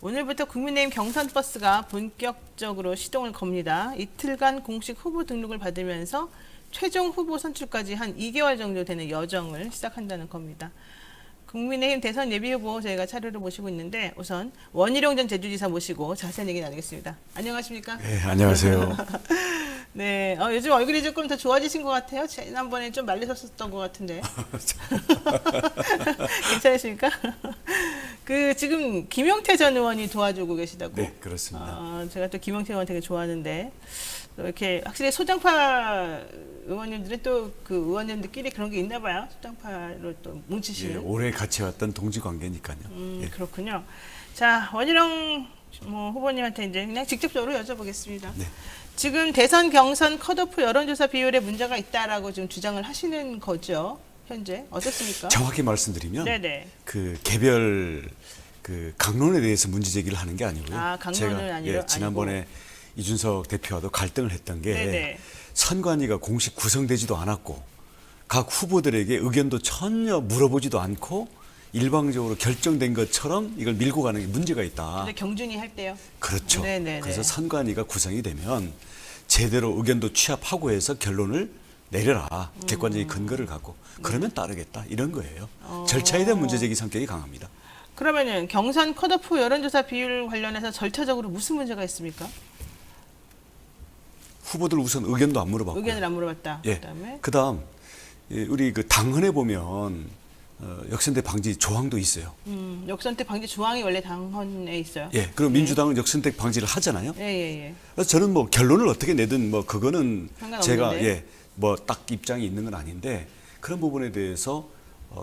오늘부터 국민의힘 경선버스가 본격적으로 시동을 겁니다. 이틀간 공식 후보 등록을 받으면서 최종 후보 선출까지 한 2개월 정도 되는 여정을 시작한다는 겁니다. 국민의힘 대선 예비후보 저희가 차례로 모시고 있는데 우선 원희룡 전 제주지사 모시고 자세한 얘기 나누겠습니다. 안녕하십니까? 네, 안녕하세요. 네, 요즘 얼굴이 조금 더 좋아지신 것 같아요. 지난번에 좀 말리셨었던 것 같은데. 괜찮으십니까? 지금 김용태 전 의원이 도와주고 계시다고. 네, 그렇습니다. 제가 또 김용태 의원 되게 좋아하는데 또 이렇게 확실히 소장파 의원님들은 또 그 의원님들끼리 그런 게 있나 봐요. 소장파로 또 뭉치시는. 예, 오래 같이 왔던 동지 관계니까요. 예. 그렇군요. 자, 원희룡 후보님한테 이제 그냥 직접적으로 여쭤보겠습니다. 네. 지금 대선 경선 컷오프 여론조사 비율에 문제가 있다라고 지금 주장을 하시는 거죠. 현재 어떻습니까? 정확히 말씀드리면 네네. 그 개별 그 강론에 대해서 문제 제기를 하는 게 아니고요. 아, 강론은 제가 아니고. 지난번에 이준석 대표와도 갈등을 했던 게 네네. 선관위가 공식 구성되지도 않았고 각 후보들에게 의견도 전혀 물어보지도 않고 일방적으로 결정된 것처럼 이걸 밀고 가는 게 문제가 있다. 근데 경준이 할 때요. 그렇죠. 네네네. 그래서 선관위가 구성이 되면 제대로 의견도 취합하고 해서 결론을 내려라. 객관적인 근거를 갖고. 그러면 따르겠다. 이런 거예요. 절차에 대한 문제제기 성격이 강합니다. 그러면은 경선 컷오프 여론조사 비율 관련해서 절차적으로 무슨 문제가 있습니까? 후보들 우선 의견도 안 물어봤고. 의견을 안 물어봤다. 예. 그다음 우리 그 당헌에 보면 역선택 방지 조항도 있어요. 역선택 방지 조항이 원래 당헌에 있어요. 예. 그리고 민주당은 역선택 방지를 하잖아요. 예. 그래서 저는 뭐 결론을 어떻게 내든 뭐 그거는 상관없는데. 제가 뭐 딱 입장이 있는 건 아닌데 그런 부분에 대해서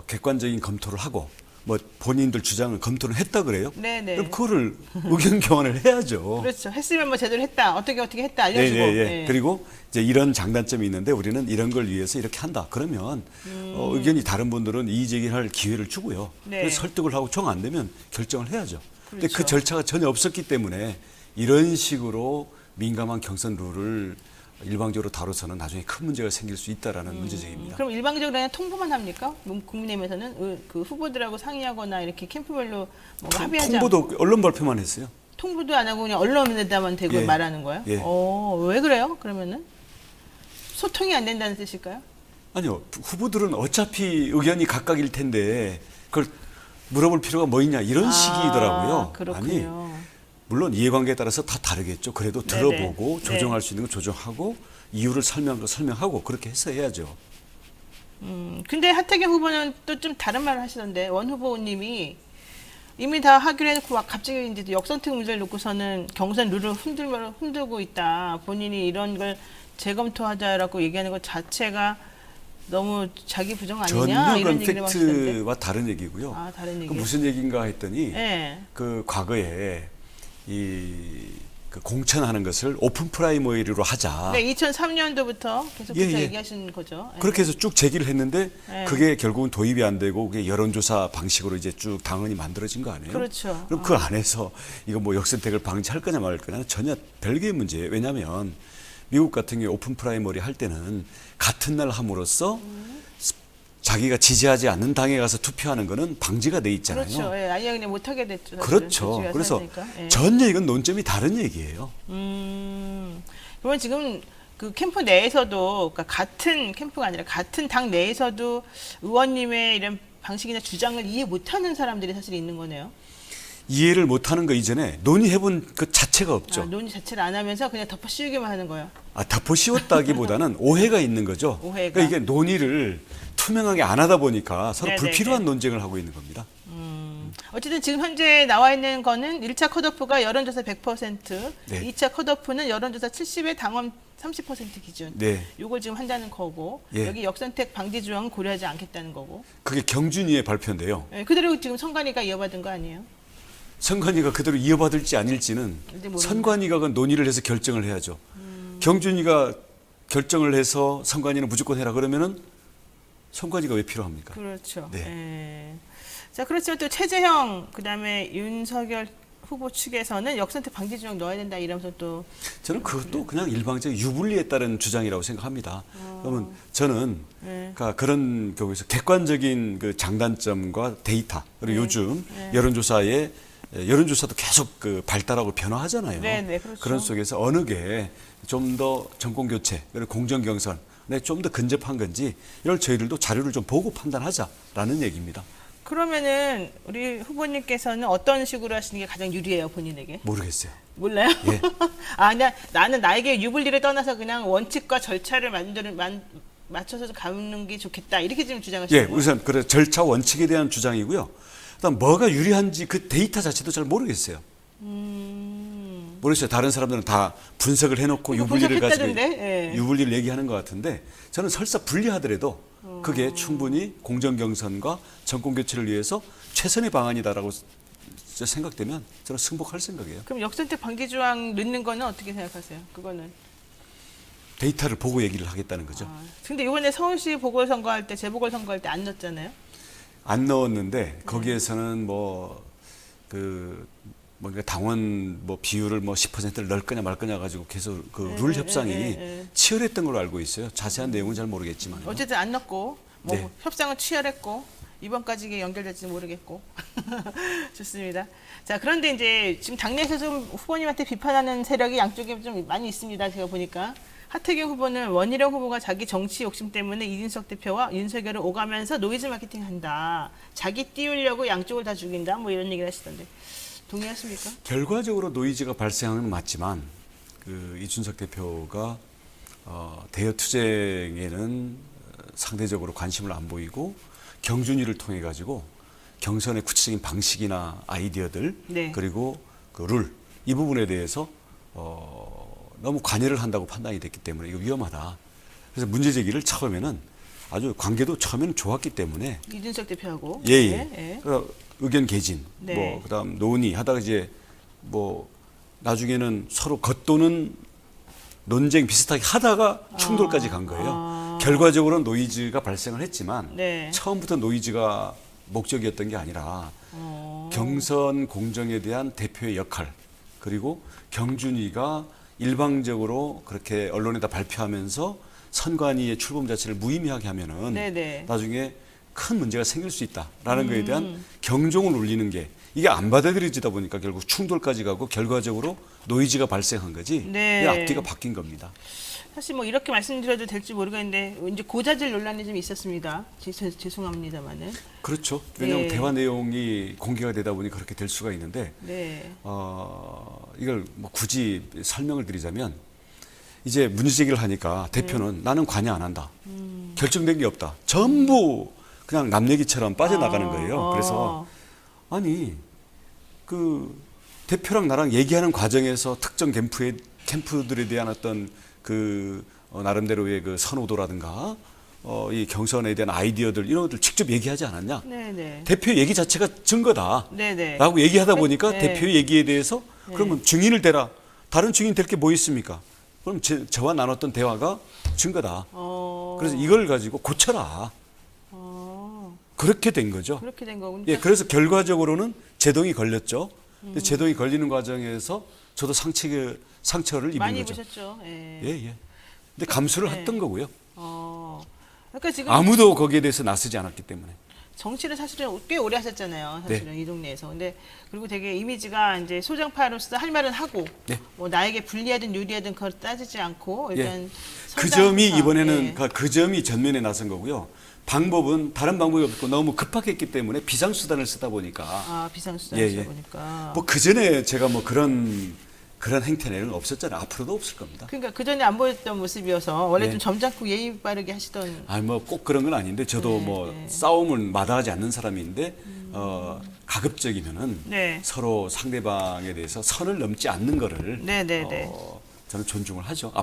객관적인 검토를 하고 뭐 본인들 주장을 검토를 했다 그래요. 네네. 그럼 그거를 의견 교환을 해야죠. 그렇죠. 했으면 뭐 제대로 했다. 어떻게 했다 알려주고. 예. 그리고 이제 이런 장단점이 있는데 우리는 이런 걸 위해서 이렇게 한다. 그러면 의견이 다른 분들은 이의 제기할 기회를 주고요. 네. 그래서 설득을 하고 정 안 되면 결정을 해야죠. 근데 그렇죠. 그 절차가 전혀 없었기 때문에 이런 식으로 민감한 경선 룰을 일방적으로 다뤄서는 나중에 큰 문제가 생길 수 있다라는 문제제기입니다. 그럼 일방적으로 그냥 통보만 합니까? 국민의힘에서는 그 후보들하고 상의하거나 이렇게 캠프별로 뭔가 합의하지 않고 통보도 언론 발표만 했어요. 통보도 안 하고 그냥 언론에다만 대고 예. 말하는 거예요? 예. 왜 그래요? 그러면은 소통이 안 된다는 뜻일까요? 아니요. 후보들은 어차피 의견이 각각일 텐데 그걸 물어볼 필요가 뭐 있냐 이런 식이더라고요. 그렇군요. 아니 물론 이해관계에 따라서 다 다르겠죠. 그래도 네네. 들어보고 네. 조정할 수 있는 거 조정하고 이유를 설명하고 그렇게 해서 해야죠. 근데 하태경 후보는 또 좀 다른 말을 하시던데 원 후보님이 이미 다 하기로 해놓고 막 갑자기 이제 역선택 문제를 놓고서는 경선 룰을 흔들고 있다. 본인이 이런 걸 재검토하자라고 얘기하는 것 자체가 너무 자기 부정 아니냐 전혀 이런 그런 얘기를 하시던데. 팩트와 다른 얘기고요. 아, 다른 얘기. 그 무슨 얘기인가 했더니 네. 그 과거에 그 공천하는 것을 오픈 프라이머리로 하자. 네, 2003년도부터 계속해서 예. 얘기하시는 거죠. 네. 그렇게 해서 쭉 제기를 했는데 네. 그게 결국은 도입이 안 되고 그게 여론조사 방식으로 이제 쭉 당헌이 만들어진 거 아니에요? 그렇죠. 그럼 그 안에서 이거 뭐 역선택을 방지할 거냐 말 거냐 전혀 별개의 문제예요. 왜냐하면 미국 같은 경우 오픈 프라이머리 할 때는 같은 날 함으로써 자기가 지지하지 않는 당에 가서 투표하는 거는 방지가 돼 있잖아요. 그렇죠. 예, 아예 그냥 못하게 됐죠. 그렇죠. 그래서 전혀 이건 논점이 다른 얘기예요. 그러면 지금 그 캠프 내에서도 그러니까 같은 캠프가 아니라 같은 당 내에서도 의원님의 이런 방식이나 주장을 이해 못하는 사람들이 사실 있는 거네요. 이해를 못하는 거 이전에 논의해본 그 자체가 없죠. 논의 자체를 안 하면서 그냥 덮어 씌우기만 하는 거예요. 덮어 씌웠다기보다는 오해가 있는 거죠. 오해가. 그러니까 이게 논의를 투명하게 안 하다 보니까 서로 네네네. 불필요한 논쟁을 하고 있는 겁니다. 어쨌든 지금 현재 나와 있는 거는 1차 컷오프가 여론조사 100%, 네. 2차 컷오프는 여론조사 70에 당원 30% 기준. 네. 요걸 지금 한다는 거고 예. 여기 역선택 방지 조항은 고려하지 않겠다는 거고. 그게 경준이의 발표인데요. 예, 그대로 지금 선관위가 이어받은 거 아니에요? 선관위가 그대로 이어받을지 아닐지는 이제 모른다. 선관위가 그 논의를 해서 결정을 해야죠. 경준이가 결정을 해서 선관위는 무조건 해라 그러면은 선관위가 왜 필요합니까? 그렇죠. 네. 예. 자, 그렇지만 또 최재형 그다음에 윤석열 후보 측에서는 역선택 방지 조항 넣어야 된다 이러면서 또 저는 그것도 그냥 일방적인 유불리에 따른 주장이라고 생각합니다. 그러면 저는 네. 그러니까 그런 경우에서 객관적인 그 장단점과 데이터 그리고 네. 요즘 네. 여론조사의 여론조사도 계속 그 발달하고 변화하잖아요. 네, 네, 그렇죠. 그런 속에서 어느 게 좀 더 정권 교체 그리고 공정 경선에 좀 더 근접한 건지 이걸 저희들도 자료를 좀 보고 판단하자라는 얘기입니다. 그러면은 우리 후보님께서는 어떤 식으로 하시는 게 가장 유리해요, 본인에게? 모르겠어요. 몰라요? 예. 아, 그냥 나는 나에게 유불리를 떠나서 그냥 원칙과 절차를 맞춰서 가는 게 좋겠다. 이렇게 지금 주장하시는 예, 거예요? 우선 그래 절차 원칙에 대한 주장이고요. 그다음 뭐가 유리한지 그 데이터 자체도 잘 모르겠어요. 모르겠어요. 다른 사람들은 다 분석을 해놓고 이거 유불리를 가지고 분석했다던데? 예. 유불리를 얘기하는 것 같은데 저는 설사 불리하더라도 그게 충분히 공정 경선과 정권 교체를 위해서 최선의 방안이다라고 생각되면 저는 승복할 생각이에요. 그럼 역선택 방지 조항 넣는 거는 어떻게 생각하세요? 그거는. 데이터를 보고 얘기를 하겠다는 거죠. 아, 근데 이번에 서울시 보궐선거할 때 재보궐 선거할 때 안 넣었잖아요. 안 넣었는데 거기에서는 뭔가 당원 비율을 10%를 넣을 거냐 말 거냐 가지고 계속 그 룰 협상이 치열했던 걸로 알고 있어요. 자세한 내용은 잘 모르겠지만. 어쨌든 안 넣고 뭐 네. 협상은 치열했고 이번까지 이게 연결될지 모르겠고 좋습니다. 자, 그런데 이제 지금 당내에서 좀 후보님한테 비판하는 세력이 양쪽에 좀 많이 있습니다. 제가 보니까 하태경 후보는 원희룡 후보가 자기 정치 욕심 때문에 이준석 대표와 윤석열을 오가면서 노이즈 마케팅한다. 자기 띄우려고 양쪽을 다 죽인다. 뭐 이런 얘기를 하시던데 동의하십니까? 결과적으로 노이즈가 발생하는 건 맞지만 그 이준석 대표가 대여 투쟁에는 상대적으로 관심을 안 보이고 경준위를 통해 가지고 경선의 구체적인 방식이나 아이디어들 네. 그리고 그 룰 이 부분에 대해서 너무 관여를 한다고 판단이 됐기 때문에 이거 위험하다. 그래서 문제 제기를 처음에는 아주 관계도 처음에는 좋았기 때문에 이준석 대표하고 예. 그러니까 의견 개진, 네. 그다음 논의 하다가 이제 나중에는 서로 겉도는 논쟁 비슷하게 하다가 충돌까지 간 거예요. 결과적으로는 노이즈가 발생을 했지만 네. 처음부터 노이즈가 목적이었던 게 아니라 경선 공정에 대한 대표의 역할 그리고 경준위가 일방적으로 그렇게 언론에다 발표하면서 선관위의 출범 자체를 무의미하게 하면은 네네. 나중에 큰 문제가 생길 수 있다라는 것에 대한 경종을 울리는 게 이게 안 받아들여지다 보니까 결국 충돌까지 가고 결과적으로 노이즈가 발생한 거지. 네. 이 앞뒤가 바뀐 겁니다. 사실 뭐 이렇게 말씀드려도 될지 모르겠는데 이제 고자질 논란이 좀 있었습니다. 죄송합니다만은. 그렇죠. 왜냐하면 네. 대화 내용이 공개가 되다 보니 그렇게 될 수가 있는데 네. 이걸 굳이 설명을 드리자면 이제 문제 제기를 하니까 대표는 나는 관여 안 한다. 결정된 게 없다. 전부 그냥 남 얘기처럼 빠져나가는 거예요. 그래서 아니 그 대표랑 나랑 얘기하는 과정에서 특정 캠프들에 대한 어떤 그 나름대로의 그 선호도라든가 이 경선에 대한 아이디어들 이런 것들 직접 얘기하지 않았냐? 네네. 대표 얘기 자체가 증거다. 네네. 라고 얘기하다 보니까 네. 대표 얘기에 대해서 그러면 증인을 대라. 다른 증인 될 게 뭐 있습니까? 그럼 저와 나눴던 대화가 증거다. 어. 그래서 이걸 가지고 고쳐라. 그렇게 된 거죠. 그렇게 된 거군요. 예, 그래서 결과적으로는 제동이 걸렸죠. 근데 제동이 걸리는 과정에서 저도 상처를 입은 많이 거죠. 보셨죠. 예. 예. 근데 감수를 네. 했던 거고요. 그러니까 지금 아무도 거기에 대해서 나서지 않았기 때문에. 정치를 사실은 꽤 오래 하셨잖아요. 사실은 이 동네에서. 근데 그리고 되게 이미지가 이제 소장파로서 할 말은 하고 네. 뭐 나에게 불리하든 유리하든 그걸 따지지 않고 일단 그 점이 선당파, 이번에는 예. 그 점이 전면에 나선 거고요. 방법은 다른 방법이 없고 너무 급하겠기 때문에 비상수단을 쓰다 보니까 비상수단이다 보니까. 그 전에 제가 그런 행태는 없었잖아요. 앞으로도 없을 겁니다. 그러니까 그 전에 안 보였던 모습이어서 원래 네. 좀 점잖고 예의 바르게 하시던. 꼭 그런 건 아닌데 저도 싸움을 마다하지 않는 사람인데 가급적이면은 네. 서로 상대방에 대해서 선을 넘지 않는 거를 네네네. 저는 존중을 하죠.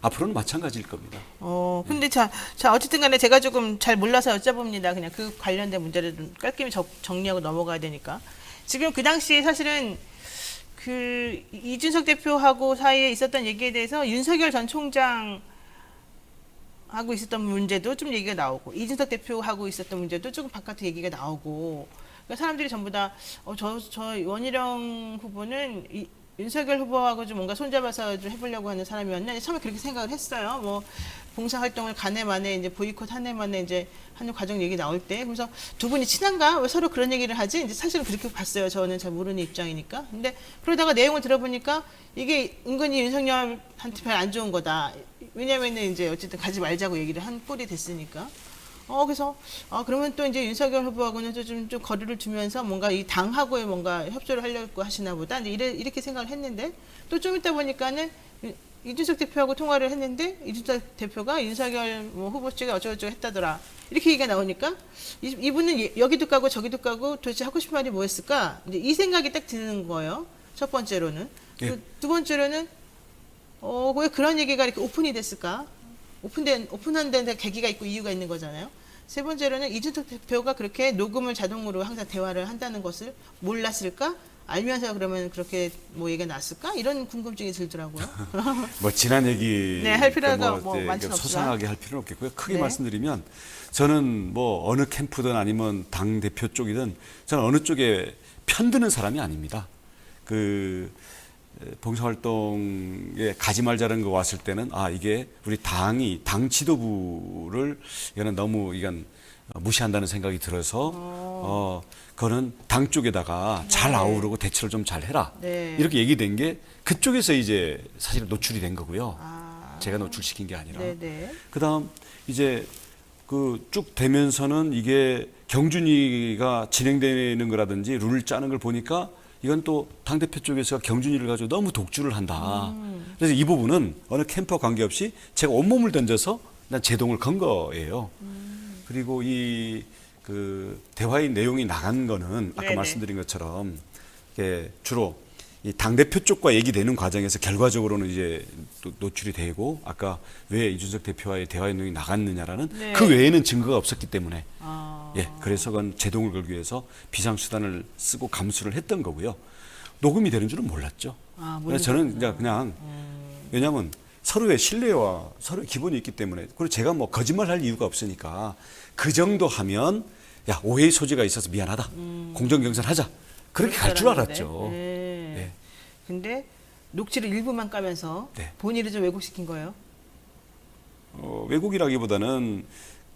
앞으로는 마찬가지일 겁니다. 근데 자 어쨌든 간에 제가 조금 잘 몰라서 여쭤봅니다. 그냥 그 관련된 문제를 좀 깔끔히 정리하고 넘어가야 되니까. 지금 그 당시에 사실은 그 이준석 대표하고 사이에 있었던 얘기에 대해서 윤석열 전 총장 하고 있었던 문제도 좀 얘기가 나오고 이준석 대표하고 있었던 문제도 조금 바깥에 얘기가 나오고 그러니까 사람들이 전부 다 저 원희룡 후보는 윤석열 후보하고 좀 뭔가 손잡아서 좀 해보려고 하는 사람이었나 처음에 그렇게 생각을 했어요. 뭐 봉사활동을 간해 만에 이제 보이콧 한 해 만에 이제 하는 과정 얘기 나올 때 그래서 두 분이 친한가 왜 서로 그런 얘기를 하지 이제 사실은 그렇게 봤어요. 저는 잘 모르는 입장이니까. 근데 그러다가 내용을 들어보니까 이게 은근히 윤석열한테 별 안 좋은 거다. 왜냐면은 이제 어쨌든 가지 말자고 얘기를 한 꼴이 됐으니까. 그래서 그러면 또 이제 윤석열 후보하고는 좀 거리를 두면서 뭔가 이 당하고의 뭔가 협조를 하려고 하시나 보다. 이제 이렇게 생각을 했는데 또 좀 있다 보니까는 이준석 대표하고 통화를 했는데 이준석 대표가 윤석열 뭐 후보 측에 어쩌고저쩌고 했다더라. 이렇게 얘기가 나오니까 이분은 여기도 까고 저기도 까고 도대체 하고 싶은 말이 뭐였을까? 이제 이 생각이 딱 드는 거예요. 첫 번째로는. 예. 두 번째로는 왜 그런 얘기가 이렇게 오픈이 됐을까? 오픈한 데는 계기가 있고 이유가 있는 거잖아요. 세 번째로는 이준석 대표가 그렇게 녹음을 자동으로 항상 대화를 한다는 것을 몰랐을까? 알면서 그러면 그렇게 뭐 얘기가 났을까? 이런 궁금증이 들더라고요. 뭐 지난 얘기 네, 할 필요가 뭐 많지는 소상하게 할 필요는 없겠고요. 크게 네. 말씀드리면 저는 뭐 어느 캠프든 아니면 당 대표 쪽이든 저는 어느 쪽에 편드는 사람이 아닙니다. 그 봉사활동에 가지 말자는 거 왔을 때는 이게 우리 당 지도부를 이거는 너무 이건 무시한다는 생각이 들어서 그거는 당 쪽에다가 잘 아우르고 대처를 좀 잘 해라. 네. 이렇게 얘기된 게 그쪽에서 이제 사실 노출이 된 거고요. 제가 노출시킨 게 아니라. 네네. 그다음 이제 그 쭉 되면서는 이게 경준위가 진행되는 거라든지 룰을 짜는 걸 보니까 이건 또 당대표 쪽에서 경준위를 가지고 너무 독주를 한다. 그래서 이 부분은 어느 캠프와 관계없이 제가 온몸을 던져서 난 제동을 건 거예요. 그리고 이 그 대화의 내용이 나간 거는 아까 네네. 말씀드린 것처럼 이게 주로 이 당대표 쪽과 얘기되는 과정에서 결과적으로는 이제 또 노출이 되고 아까 왜 이준석 대표와의 대화의 내용이 나갔느냐라는 네. 그 외에는 증거가 없었기 때문에 아. 예, 그래서 그건 제동을 걸기 위해서 비상수단을 쓰고 감수를 했던 거고요. 녹음이 되는 줄은 몰랐죠. 그래서 저는 그냥 왜냐하면 서로의 신뢰와 서로의 기본이 있기 때문에 그리고 제가 뭐 거짓말할 이유가 없으니까 그 정도 하면 야 오해의 소지가 있어서 미안하다. 공정경선하자. 그렇게 갈 줄 알았죠. 네. 네. 근데 녹취를 일부만 까면서 네. 본인을 좀 왜곡시킨 거예요. 왜곡이라기보다는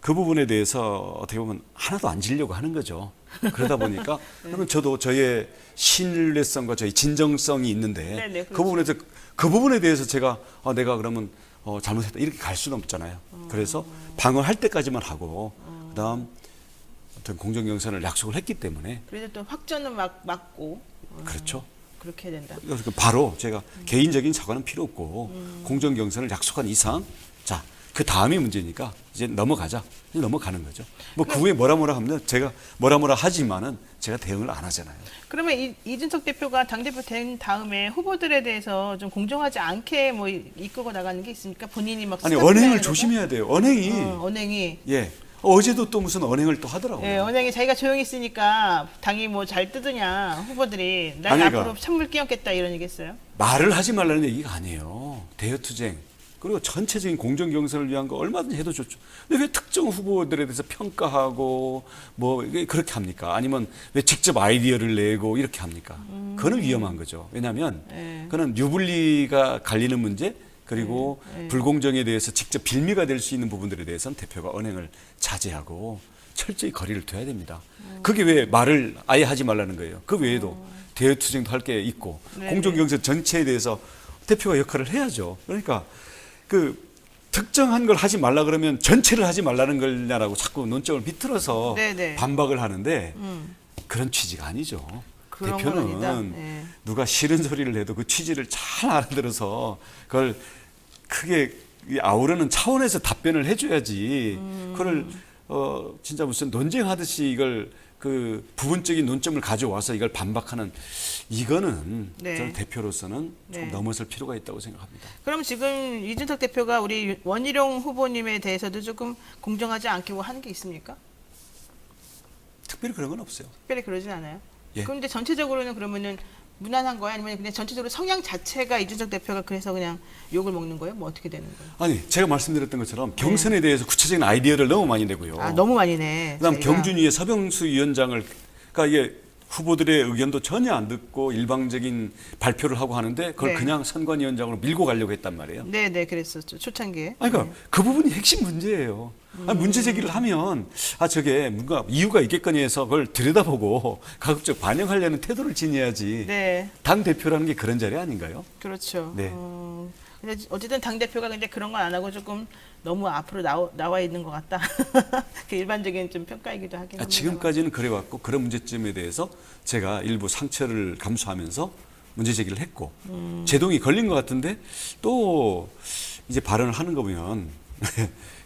그 부분에 대해서 어떻게 보면 하나도 안 지려고 하는 거죠. 그러다 보니까 그러면 저도 저의 신뢰성과 저의 진정성이 있는데 네네, 그 그렇죠. 부분에 대해서 제가 내가 그러면 잘못했다 이렇게 갈 수는 없잖아요. 그래서 방어할 때까지만 하고 그다음 어떤 공정경선을 약속을 했기 때문에 그래서 또 확전은 막고 그렇죠. 그렇게 해야 된다. 그래서 바로 제가 개인적인 사과는 필요 없고 공정경선을 약속한 이상 자 그 다음이 문제니까 이제 넘어가자. 이제 넘어가는 거죠. 뭐 그 후에 뭐라 하면 제가 뭐라 하지만은 제가 대응을 안 하잖아요. 그러면 이준석 대표가 당대표 된 다음에 후보들에 대해서 좀 공정하지 않게 뭐 이끌고 나가는 게 있습니까? 본인이 막 아니 스타트를 언행을 해야 조심해야 돼요. 언행이 언행이 예 어제도 또 무슨 언행을 또 하더라고요. 예, 언행이 자기가 조용히 있으니까 당이 뭐 잘 뜯으냐 후보들이 난 아니, 앞으로 그러니까 찬물 끼얹겠다 이런 얘기했어요. 말을 하지 말라는 얘기가 아니에요. 대여투쟁 그리고 전체적인 공정경선을 위한 거 얼마든지 해도 좋죠. 근데 왜 특정 후보들에 대해서 평가하고 뭐 이게 그렇게 합니까? 아니면 왜 직접 아이디어를 내고 이렇게 합니까? 그거는 위험한 거죠. 왜냐하면 그거는 유불리가 갈리는 문제 그리고 불공정에 대해서 직접 빌미가 될 수 있는 부분들에 대해서는 대표가 언행을 자제하고 철저히 거리를 둬야 됩니다. 그게 왜 말을 아예 하지 말라는 거예요. 그 외에도 대여투쟁도 할 게 있고 네네. 공정경선 전체에 대해서 대표가 역할을 해야죠. 그러니까 그 특정한 걸 하지 말라 그러면 전체를 하지 말라는 거냐라고 자꾸 논점을 비틀어서 네네. 반박을 하는데 그런 취지가 아니죠. 그런 건 아니다. 대표는 네. 누가 싫은 소리를 해도 그 취지를 잘 알아들어서 그걸 크게 아우르는 차원에서 답변을 해줘야지. 그걸 진짜 무슨 논쟁하듯이 이걸 그 부분적인 논점을 가져와서 이걸 반박하는 이거는 네. 저는 대표로서는 네. 좀 넘어설 필요가 있다고 생각합니다. 그럼 지금 이준석 대표가 우리 원희룡 후보님에 대해서도 조금 공정하지 않게 뭐 하는 게 있습니까? 특별히 그런 건 없어요. 특별히 그러진 않아요. 예. 그런데 전체적으로는 그러면은 무난한 거야? 아니면 그냥 전체적으로 성향 자체가 이준석 대표가 그래서 그냥 욕을 먹는 거예요? 뭐 어떻게 되는 거예요? 아니 제가 말씀드렸던 것처럼 경선에 대해서 구체적인 아이디어를 너무 많이 내고요. 아 너무 많이 내. 그다음 저희가. 경준위의 서병수 위원장을 그러니까 이게 후보들의 의견도 전혀 안 듣고 일방적인 발표를 하고 하는데 그걸 네. 그냥 선관위원장으로 밀고 가려고 했단 말이에요. 네, 네, 그랬었죠. 초창기에. 아니, 그러니까 그 부분이 핵심 문제예요. 아니, 문제 제기를 하면 저게 뭔가 이유가 있겠거니 해서 그걸 들여다보고 가급적 반영하려는 태도를 지녀야지. 네, 당 대표라는 게 그런 자리 아닌가요? 그렇죠. 네. 근데 어쨌든 당 대표가 근데 그런 걸 안 하고 조금 너무 앞으로 나와 있는 것 같다. 그 일반적인 좀 평가이기도 하긴 합니다. 지금까지는 그래왔고 그런 문제점에 대해서 제가 일부 상처를 감수하면서 문제 제기를 했고 제동이 걸린 것 같은데 또 이제 발언을 하는 거 보면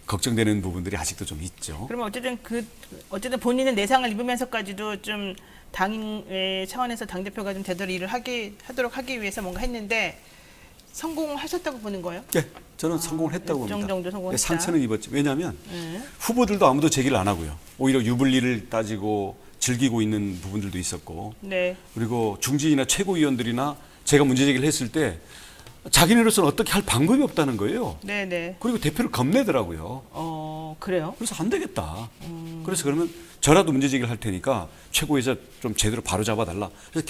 걱정되는 부분들이 아직도 좀 있죠. 그러면 어쨌든 본인은 내상을 입으면서까지도 좀 당의 차원에서 당 대표가 좀 제대로 일을 하도록 하기 위해서 뭔가 했는데 성공하셨다고 보는 거예요? 네, 저는 성공을 했다고 일정 봅니다. 정도 성공했다. 상처는 입었죠. 왜냐하면 후보들도 아무도 제기를 안 하고요. 오히려 유불리를 따지고 즐기고 있는 부분들도 있었고 네. 그리고 중진이나 최고위원들이나 제가 문제 제기를 했을 때 자기네로서는 어떻게 할 방법이 없다는 거예요. 네, 네. 그리고 대표를 겁내더라고요. 그래요? 그래서 안 되겠다. 그래서 그러면 저라도 문제 제기를 할 테니까 최고위에서 좀 제대로 바로 잡아달라. 그래서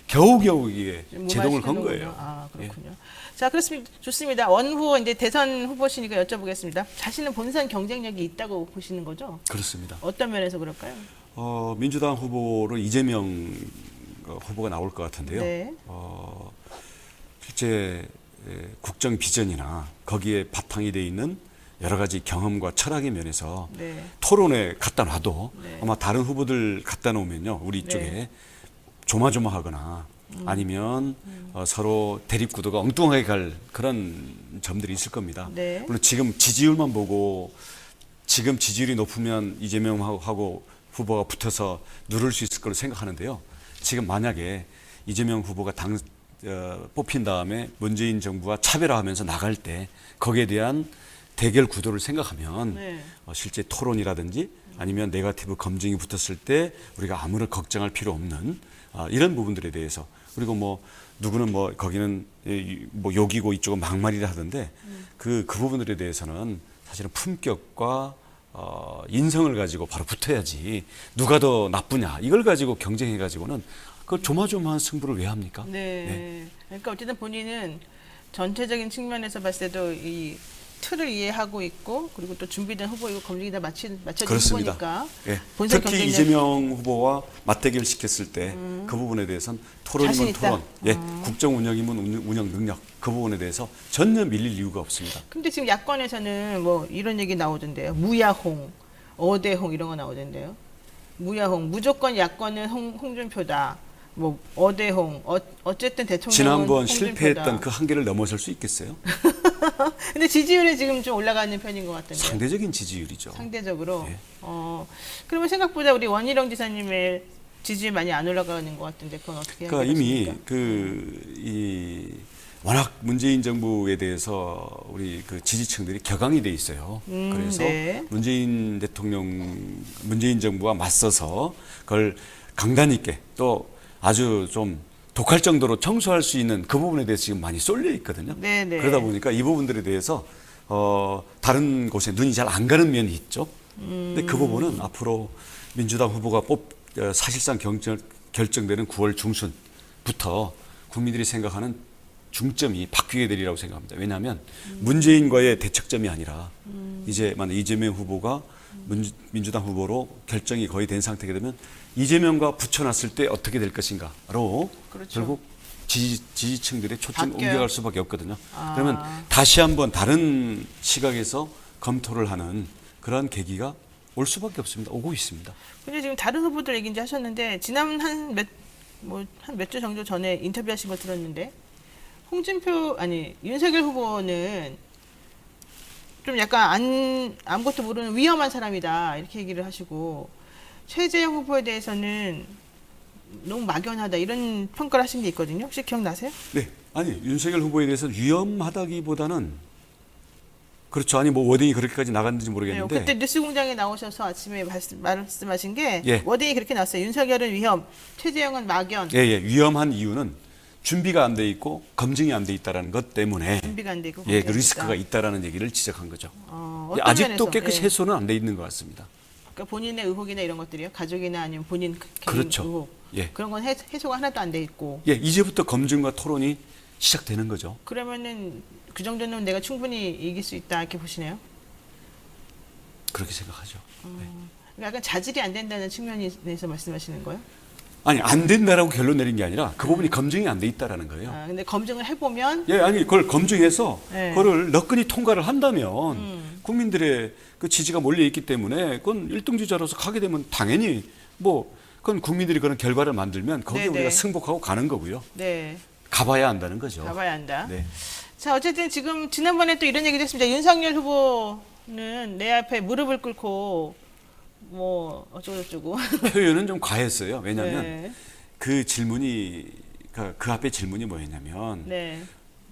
겨우겨우 이게 제동을 건 거예요. 아, 그렇군요. 자, 그렇습니다. 좋습니다. 원 후보 이제 대선 후보시니까 여쭤보겠습니다. 자신은 본선 경쟁력이 있다고 보시는 거죠? 그렇습니다. 어떤 면에서 그럴까요? 민주당 후보로 이재명 후보가 나올 것 같은데요. 네. 실제 국정 비전이나 거기에 바탕이 돼 있는 여러 가지 경험과 철학의 면에서 네. 토론에 갖다 놔도 네. 아마 다른 후보들 갖다 놓으면요. 우리 쪽에 네. 조마조마하거나 아니면 서로 대립 구도가 엉뚱하게 갈 그런 점들이 있을 겁니다. 네. 물론 지금 지지율만 보고 지금 지지율이 높으면 이재명하고 후보가 붙어서 누를 수 있을 거로 생각하는데요. 지금 만약에 이재명 후보가 뽑힌 다음에 문재인 정부와 차별화하면서 나갈 때 거기에 대한 대결 구도를 생각하면 네. 실제 토론이라든지 아니면 네거티브 검증이 붙었을 때 우리가 아무런 걱정할 필요 없는 이런 부분들에 대해서 그리고 뭐 누구는 뭐 거기는 뭐 욕이고 이쪽은 막말이라 하던데 그 부분들에 대해서는 사실은 품격과 인성을 가지고 바로 붙어야지 누가 더 나쁘냐 이걸 가지고 경쟁해 가지고는 그걸 조마조마한 승부를 왜 합니까? 네. 그러니까 어쨌든 본인은 전체적인 측면에서 봤을 때도 이 틀을 이해하고 있고 그리고 또 준비된 후보이고 검증이 다 맞춰진 그렇습니다. 후보니까 예. 본선 특히 경쟁력 이재명 후보와 맞대결 시켰을 때 그 부분에 대해서는 토론이면 자신 있다. 토론, 국정 운영이면 운영 능력 그 부분에 대해서 전혀 밀릴 이유가 없습니다. 근데 지금 야권에서는 뭐 이런 얘기 나오던데요. 무야홍, 어대홍 이런 거 나오던데요. 무야홍, 무조건 야권은 홍준표다. 뭐 어대홍, 어쨌든 대통령은 지난번 홍준표다. 실패했던 그 한계를 넘어설 수 있겠어요? 근데 지지율이 지금 좀 올라가는 편인 것 같던데요. 상대적인 지지율이죠. 상대적으로. 네. 그러면 생각보다 우리 원희룡 지사님의 지지율 많이 안 올라가는 것 같은데 그건 어떻게 그러니까 이미 생각하십니까? 워낙 문재인 정부에 대해서 우리 그 지지층들이 격앙이 돼 있어요. 그래서 네. 문재인 정부와 맞서서 그걸 강단 있게 또 아주 좀 독할 정도로 청소할 수 있는 그 부분에 대해서 지금 많이 쏠려 있거든요. 네, 네. 그러다 보니까 이 부분들에 대해서 다른 곳에 눈이 잘 안 가는 면이 있죠. 근데 그 부분은 앞으로 민주당 후보가 사실상 결정되는 9월 중순부터 국민들이 생각하는 중점이 바뀌게 되리라고 생각합니다. 왜냐하면 문재인과의 대척점이 아니라 이제 만약 이재명 후보가 민주당 후보로 결정이 거의 된 상태가 되면 이재명과 붙여놨을 때 어떻게 될 것인가로 그렇죠. 결국 지지층들의 초점이 바뀌어요. 옮겨갈 수밖에 없거든요. 그러면 다시 한번 다른 시각에서 검토를 하는 그런 계기가 올 수밖에 없습니다. 오고 있습니다. 근데 지금 다른 후보들 얘기 이제 하셨는데 지난 한 몇 주 정도 전에 인터뷰하신 거 들었는데 윤석열 후보는 좀 약간 아무것도 모르는 위험한 사람이다 이렇게 얘기를 하시고 최재형 후보에 대해서는 너무 막연하다 이런 평가를 하신 게 있거든요. 혹시 기억나세요? 네, 아니 윤석열 후보에 대해서 위험하다기보다는 그렇죠. 아니 뭐 워딩이 그렇게까지 나갔는지 모르겠는데 그때 뉴스공장에 나오셔서 아침에 말씀하신 게 예. 워딩이 그렇게 나왔어요. 윤석열은 위험, 최재형은 막연. 위험한 이유는 준비가 안 돼 있고 검증이 안 돼 있다라는 것 때문에 준비가 안 되고 그 리스크가 있다라는 얘기를 지적한 거죠. 어떤 아직도 면에서? 깨끗이 해소는 안 돼 있는 것 같습니다. 그러니까 본인의 의혹이나 이런 것들이요, 가족이나 아니면 본인 개인 그렇죠. 의혹 예. 그런 건 해소가 하나도 안 돼 있고. 예, 이제부터 검증과 토론이 시작되는 거죠. 그러면은 그 정도는 내가 충분히 이길 수 있다 이렇게 보시네요. 그렇게 생각하죠. 네. 그러니까 약간 자질이 안 된다는 측면에서 말씀하시는 거예요? 아니, 안 된다라고 결론 내린 게 아니라 그 부분이 검증이 안 돼 있다라는 거예요. 아, 근데 검증을 해보면 예, 아니 그걸 검증해서 네. 그거를 너끈히 통과를 한다면 국민들의 그 지지가 몰려 있기 때문에 그건 1등 주자로서 가게 되면 당연히 뭐 그건 국민들이 그런 결과를 만들면 거기에 네네. 우리가 승복하고 가는 거고요. 네, 가봐야 한다는 거죠. 가봐야 한다. 네. 자, 어쨌든 지금 지난번에 또 이런 얘기도 했습니다. 윤석열 후보는 내 앞에 무릎을 꿇고 뭐 어쩌고저쩌고. 표현은 좀 과했어요. 왜냐하면 네. 그 질문이 그 앞에 질문이 뭐였냐면 네.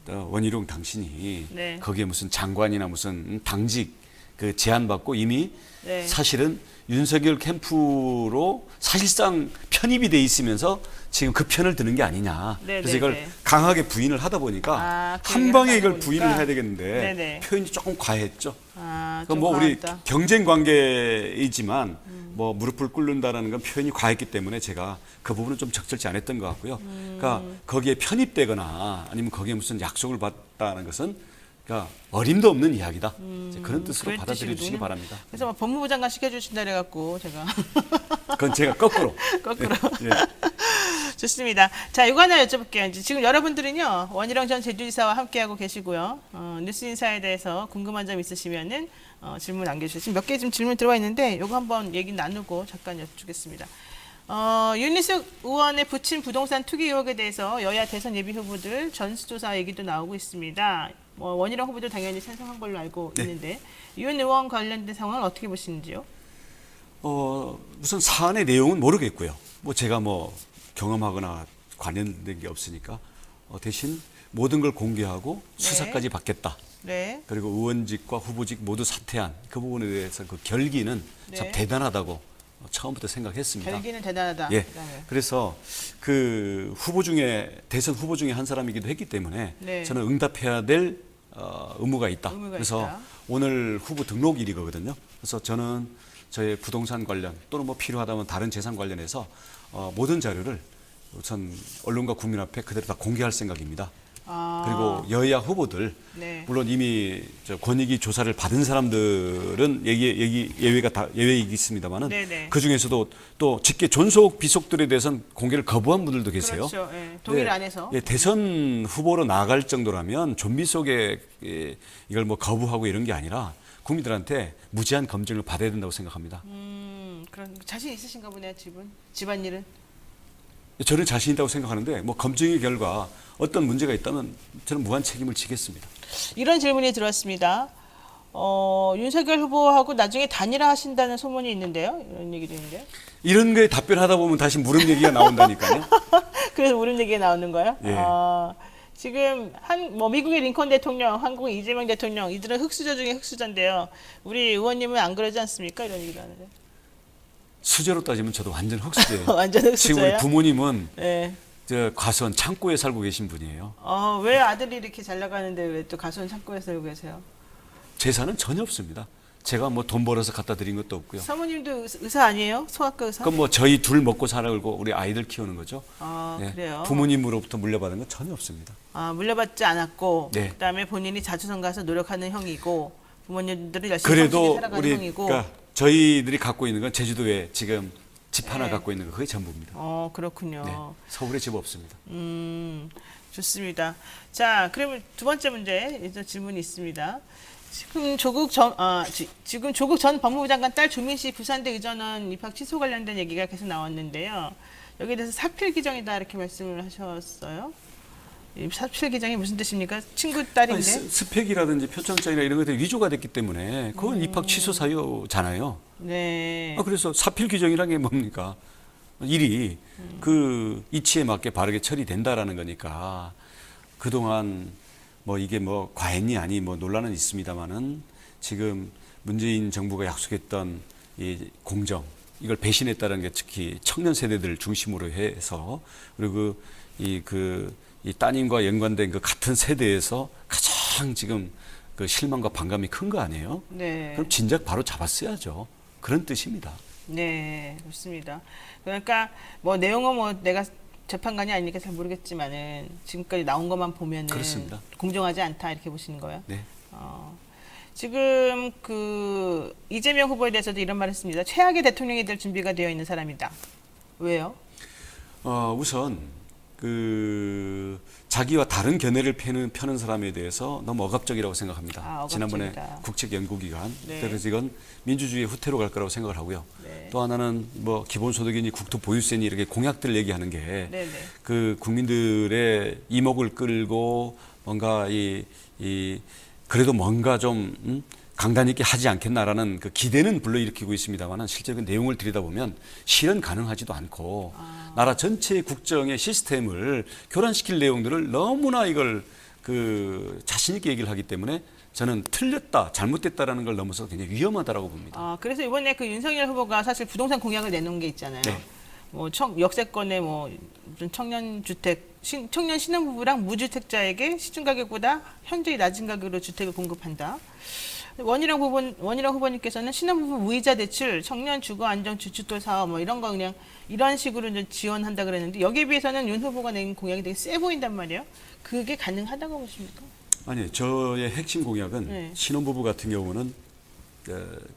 원희룡 당신이 네. 거기에 무슨 장관이나 무슨 당직 그 제안받고 이미 네. 사실은 윤석열 캠프로 사실상 편입이 돼 있으면서 지금 그 편을 드는 게 아니냐. 네, 그래서 네, 이걸 네. 강하게 부인을 하다 보니까 아, 그 한 얘기를 방에 하다 이걸 보니까. 부인을 해야 되겠는데 네, 네. 표현이 조금 과했죠. 아, 그럼 좀 뭐 우리 과하다. 경쟁 관계이지만 뭐 무릎을 꿇는다라는 건 표현이 과했기 때문에 제가 그 부분은 좀 적절치 않았던 것 같고요. 그러니까 거기에 편입되거나 아니면 거기에 무슨 약속을 받다는 것은 그러니까 어림도 없는 이야기다. 이제 그런 뜻으로 그런 받아들여 주시기 뜻이군요. 바랍니다. 그래서 뭐 법무부 장관 시켜주신다 그래갖고 제가 그건 제가 거꾸로. 거꾸로. 예. 좋습니다. 이거 하나 여쭤볼게요. 이제 지금 여러분들은요, 원희룡 전 제주지사와 함께하고 계시고요. 뉴스 인사에 대해서 궁금한 점 있으시면은 질문 남겨주세요. 지금 몇 개 좀 질문 들어와 있는데, 이거 한번 얘기 나누고 잠깐 여쭙겠습니다. 윤희숙 의원의 부친 부동산 투기 의혹에 대해서 여야 대선 예비 후보들 전수조사 얘기도 나오고 있습니다. 원희룡 후보도 당연히 찬성한 걸로 알고 네. 있는데, 윤 의원 관련된 상황을 어떻게 보시는지요? 우선 사안의 내용은 모르겠고요. 뭐 제가 뭐 경험하거나 관련된 게 없으니까 대신 모든 걸 공개하고 네. 수사까지 받겠다. 네. 그리고 의원직과 후보직 모두 사퇴한 그 부분에 대해서 그 결기는 참 네. 대단하다고 처음부터 생각했습니다. 결기는 대단하다. 예. 그다음에. 그래서 그 후보 중에 대선 후보 중에 한 사람이기도 했기 때문에 네. 저는 응답해야 될 의무가 있다. 의무가 그래서 있다. 오늘 후보 등록일이거든요. 그래서 저는 저의 부동산 관련 또는 뭐 필요하다면 다른 재산 관련해서 모든 자료를 우선 언론과 국민 앞에 그대로 다 공개할 생각입니다. 아, 그리고 여야 후보들 네. 물론 이미 권익위 조사를 받은 사람들은 예외가 다 예외이겠습니다만은 네네. 그 중에서도 또 직계 존속 비속들에 대해서는 공개를 거부한 분들도 계세요. 그렇죠. 예. 동의를 네. 안 해서. 예, 대선 후보로 나아갈 정도라면 좀비 속에 이걸 뭐 거부하고 이런 게 아니라 국민들한테 무제한 검증을 받아야 된다고 생각합니다. 그런 자신 있으신가 보네요, 집안일은. 저는 자신 있다고 생각하는데 뭐 검증의 결과 어떤 문제가 있다면 저는 무한 책임을 지겠습니다. 이런 질문이 들어왔습니다. 윤석열 후보하고 나중에 단일화 하신다는 소문이 있는데요. 이런 얘기도 있는데요. 이런 거에 답변하다 보면 다시 무릎 얘기가 나온다니까요. 그래서 무릎 얘기가 나오는 거예요. 예. 지금 미국의 링컨 대통령, 한국의 이재명 대통령, 이들은 흑수저 중에 흑수저인데요. 우리 의원님은 안 그러지 않습니까? 이런 얘기도 하는데. 수저로 따지면 저도 완전 흑수저예요. 완전 지금 우리 흑수저예요? 부모님은 네. 저 과수원 창고에 살고 계신 분이에요. 왜 아들이 이렇게 잘 나가는데 왜 또 가수원 창고에 살고 계세요? 재산은 전혀 없습니다. 제가 뭐 돈 벌어서 갖다 드린 것도 없고요. 사모님도 의사 아니에요? 소아과 의사? 그건 뭐 저희 둘 먹고 살고 우리 아이들 키우는 거죠. 네. 그래요. 부모님으로부터 물려받은 건 전혀 없습니다. 물려받지 않았고, 네. 그다음에 본인이 자주성 가서 노력하는 형이고, 부모님들은 열심히 그래도 성실히 살아가는 우리 형이고. 그러니까 저희들이 갖고 있는 건 제주도에 지금 집 하나 네. 갖고 있는 거 그게 전부입니다. 그렇군요. 네. 서울에 집 없습니다. 좋습니다. 자, 그러면 두 번째 문제 이제 질문이 있습니다. 지금 조국 전 법무부 장관 딸 조민 씨 부산대 의전원 입학 취소 관련된 얘기가 계속 나왔는데요. 여기에 대해서 사필 기정이다 이렇게 말씀을 하셨어요. 이 사필 기정이 무슨 뜻입니까? 친구 딸인데. 아니, 스펙이라든지 표창장이나 이런 것들이 위조가 됐기 때문에 그건 입학 취소 사유잖아요. 네. 그래서 사필 규정이란 게 뭡니까? 일이 그 이치에 맞게 바르게 처리된다라는 거니까 그동안 뭐 이게 뭐 과했니 아니 뭐 논란은 있습니다만은 지금 문재인 정부가 약속했던 이 공정 이걸 배신했다는 게 특히 청년 세대들을 중심으로 해서 그리고 이 따님과 연관된 그 같은 세대에서 가장 지금 그 실망과 반감이 큰 거 아니에요? 네. 그럼 진작 바로 잡았어야죠. 그런 뜻입니다. 네, 좋습니다. 그러니까 뭐 내용은 뭐 내가 재판관이 아니니까 잘 모르겠지만은 지금까지 나온 것만 보면은 그렇습니다. 공정하지 않다 이렇게 보시는 거예요. 네. 지금 그 이재명 후보에 대해서도 이런 말을 했습니다. 최악의 대통령이 될 준비가 되어 있는 사람이다. 왜요? 우선 그 자기와 다른 견해를 펴는 사람에 대해서 너무 억압적이라고 생각합니다. 억압적이다. 지난번에 국책연구기관, 네. 그래서 이건 민주주의의 후퇴로 갈 거라고 생각을 하고요. 네. 또 하나는 뭐 기본소득이니 국토보유세니 이렇게 공약들 얘기하는 게 네네. 그 국민들의 이목을 끌고 뭔가 그래도 뭔가 좀 강단 있게 하지 않겠나라는 그 기대는 불러일으키고 있습니다만은 실제 그 내용을 들여다보면 실현 가능하지도 않고 나라 전체의 국정의 시스템을 교란시킬 내용들을 너무나 이걸 그 자신 있게 얘기를 하기 때문에 저는 틀렸다, 잘못됐다라는 걸 넘어서 굉장히 위험하다라고 봅니다. 그래서 이번에 그 윤석열 후보가 사실 부동산 공약을 내놓은 게 있잖아요. 네. 뭐 역세권의 뭐 무슨 청년 주택, 청년 신혼부부랑 무주택자에게 시중 가격보다 현저히 낮은 가격으로 주택을 공급한다. 원희룡 후보님께서는 신혼부부 무이자 대출, 청년 주거 안정 주춧돌 사업 뭐 이런 거 그냥 이런 식으로 이제 지원한다 그랬는데 여기에 비해서는 윤 후보가 낸 공약이 되게 세 보인단 말이에요. 그게 가능하다고 보십니까? 아니, 저의 핵심 공약은 네. 신혼부부 같은 경우는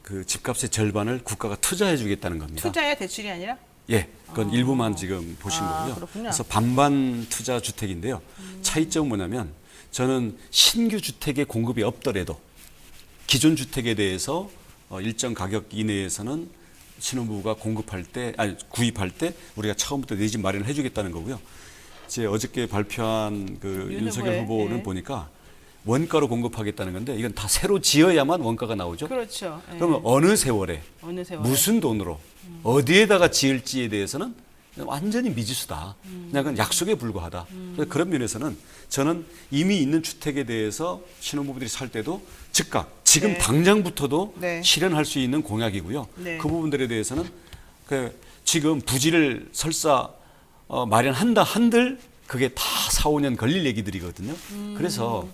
그 집값의 절반을 국가가 투자해 주겠다는 겁니다. 투자야 대출이 아니라? 예, 그건 일부만 지금 보신 거고요. 그렇군요. 그래서 반반 투자 주택인데요. 차이점은 뭐냐면 저는 신규 주택의 공급이 없더라도 기존 주택에 대해서 일정 가격 이내에서는 신혼부부가 구입할 때 우리가 처음부터 내 집 마련을 해주겠다는 거고요. 제 어저께 발표한 그 윤석열 후보는 네. 보니까 원가로 공급하겠다는 건데 이건 다 새로 지어야만 원가가 나오죠. 그렇죠. 그러면 어느 세월에 무슨 돈으로 어디에다가 지을지에 대해서는 완전히 미지수다. 그냥 그건 약속에 불과하다. 그래서 그런 면에서는 저는 이미 있는 주택에 대해서 신혼부부들이 살 때도 즉각 지금 네. 당장부터도 네. 실현할 수 있는 공약이고요. 네. 그 부분들에 대해서는 지금 부지를 설사 마련한다 한들 그게 다 4, 5년 걸릴 얘기들이거든요. 그래서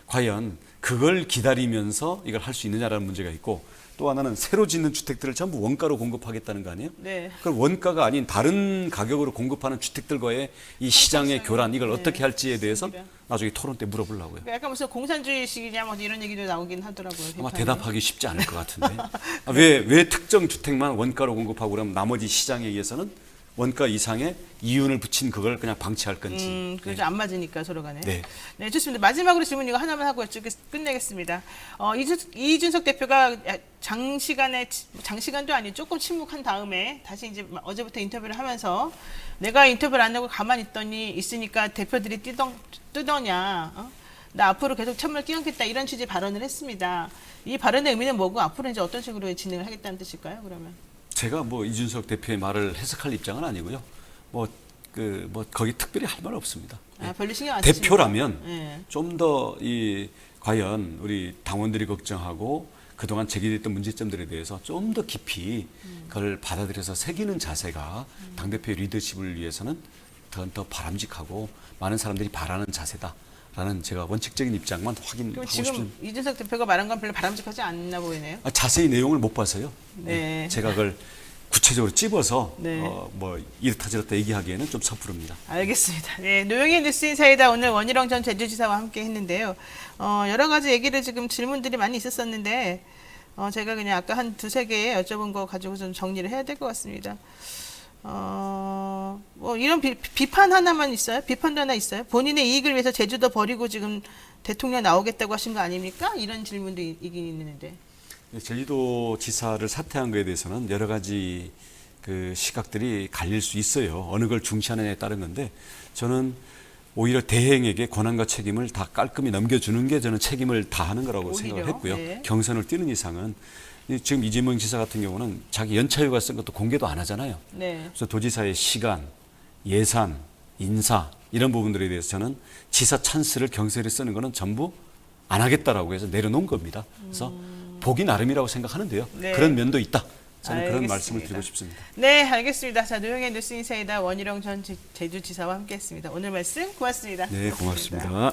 과연 그걸 기다리면서 이걸 할 수 있느냐라는 문제가 있고 또 하나는 새로 짓는 주택들을 전부 원가로 공급하겠다는 거 아니에요? 네. 그럼 원가가 아닌 다른 가격으로 공급하는 주택들과의 이 시장의 교란 이걸 어떻게 할지에 대해서 나중에 토론 때 물어보려고요. 약간 무슨 공산주의식이냐 뭐 이런 얘기도 나오긴 하더라고요. 아마 비판이. 대답하기 쉽지 않을 것 같은데 왜 특정 주택만 원가로 공급하고 그러면 나머지 시장에 의해서는 원가 이상의 이윤을 붙인 그걸 그냥 방치할 건지. 그래서 안 맞으니까 서로 간에. 네. 네, 좋습니다. 마지막으로 질문 이거 하나만 하고 끝내겠습니다. 이준석 대표가 장시간도 아니고 조금 침묵한 다음에 다시 이제 어제부터 인터뷰를 하면서 내가 인터뷰를 안 하고 가만히 있으니까 대표들이 뜨더냐. 나 앞으로 계속 찬물 끼얹겠다 이런 취지의 발언을 했습니다. 이 발언의 의미는 뭐고 앞으로 이제 어떤 식으로 진행을 하겠다는 뜻일까요? 그러면? 제가 뭐 이준석 대표의 말을 해석할 입장은 아니고요. 거기 특별히 할 말 없습니다. 별로 신경 안 쓰시니까. 대표라면 네. 좀 더 과연 우리 당원들이 걱정하고 그동안 제기됐던 문제점들에 대해서 좀 더 깊이 그걸 받아들여서 새기는 자세가 당대표의 리더십을 위해서는 더 바람직하고 많은 사람들이 바라는 자세다라는 제가 원칙적인 입장만 확인하고 그럼 지금 싶습니다. 이준석 대표가 말한 건 별로 바람직하지 않나 보이네요. 자세히 내용을 못 봐서요. 네. 제가 그걸 구체적으로 찝어서 네. 이렇다 저렇다 얘기하기에는 좀 섣부릅니다. 알겠습니다. 네, 노영희 뉴스인사이다 오늘 원희룡 전 제주지사와 함께 했는데요. 여러 가지 얘기를 지금 질문들이 많이 있었었는데 제가 그냥 아까 한 두세 개 여쭤본 거 가지고 좀 정리를 해야 될 것 같습니다. 이런 비판 하나만 있어요? 비판도 하나 있어요? 본인의 이익을 위해서 제주도 버리고 지금 대통령 나오겠다고 하신 거 아닙니까? 이런 질문도 있긴 있는데. 제주도 지사를 사퇴한 것에 대해서는 여러 가지 그 시각들이 갈릴 수 있어요. 어느 걸 중시하느냐에 따른 건데 저는 오히려 대행에게 권한과 책임을 다 깔끔히 넘겨주는 게 저는 책임을 다하는 거라고 오히려, 생각을 했고요. 네. 경선을 뛰는 이상은 지금 이재명 지사 같은 경우는 자기 연차휴가 쓴 것도 공개도 안 하잖아요. 네. 그래서 도지사의 시간, 예산, 인사 이런 부분들에 대해서 저는 지사 찬스를 경선에 쓰는 거는 전부 안 하겠다라고 해서 내려놓은 겁니다. 그래서 보기 나름이라고 생각하는데요. 네. 그런 면도 있다. 저는 알겠습니다. 그런 말씀을 드리고 싶습니다. 네, 알겠습니다. 자, 노영희 뉴스인사이다 원희룡 전 제주지사와 함께했습니다. 오늘 말씀 고맙습니다. 네, 고맙습니다.